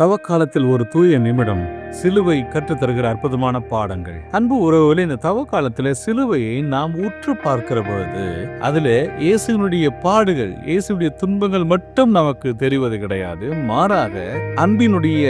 தவக்காலத்தில் ஒரு தூய நிமிடம் சிலுவை கற்றுத்தருகிற அற்புதமான பாடங்கள். அன்பு உறவுகளே, இந்த தவக்காலத்துல சிலுவையை நாம் உற்று பார்க்கிற பொழுது அதுல இயேசுனுடைய பாடுகள், இயேசுடைய துன்பங்கள் மட்டும் நமக்கு தெரிவது கிடையாது. மாறாக அன்பினுடைய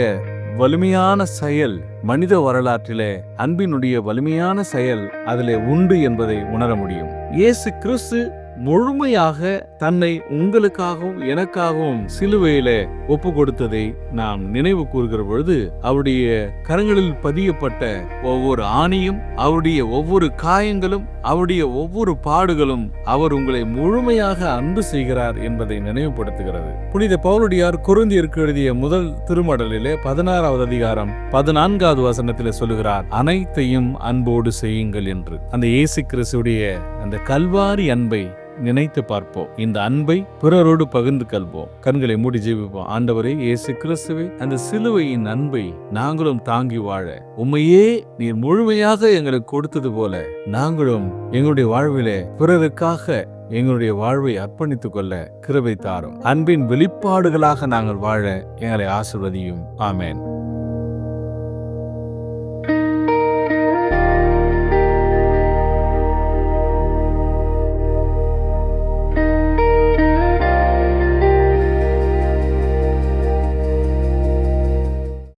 வலிமையான செயல், மனித வரலாற்றிலே அன்பினுடைய வலிமையான செயல் அதிலே உண்டு என்பதை உணர முடியும். இயேசு கிறிஸ்து முழுமையாக தன்னை உங்களுக்காகவும் எனக்காகவும் சிலுவையிலே ஒப்பு கொடுத்ததை நாம் நினைவு கூறுகிற பொழுது அவருடைய கரங்களில் பதியப்பட்ட ஒவ்வொரு ஆணியும், அவருடைய ஒவ்வொரு காயங்களும், அவருடைய ஒவ்வொரு பாடுகளும் அவர் உங்களை முழுமையாக அன்பு செய்கிறார் என்பதை நினைவுபடுத்துகிறது. புனித பவுலடியார் கொரிந்தியருக்கு எழுதிய முதல் திருமடலிலே 16வது அதிகாரம் 14வது வசனத்திலே சொல்லுகிறார், அனைத்தையும் அன்போடு செய்யுங்கள் என்று. அந்த இயேசு கிறிஸ்துடைய அந்த கல்வாரி அன்பை நினைத்து பார்ப்போம். இந்த அன்பை பிறரோடு பகிர்ந்து கொள்வோம். கண்களை மூடி ஜெபிப்போம். ஆண்டவரே இயேசு கிறிஸ்துவே, அந்த சிலுவையின் அன்பை நாங்களும் தாங்கி வாழ உம்மையே நீர் முழுமையாக எங்களுக்கு கொடுத்தது போல நாங்களும் எங்களுடைய வாழ்விலே பிறருக்காக எங்களுடைய வாழ்வை அர்ப்பணித்துக் கொள்ள கிருபை தாரும். அன்பின் வெளிப்பாடுகளாக நாங்கள் வாழ எங்களை ஆசீர்வதியும். ஆமென்.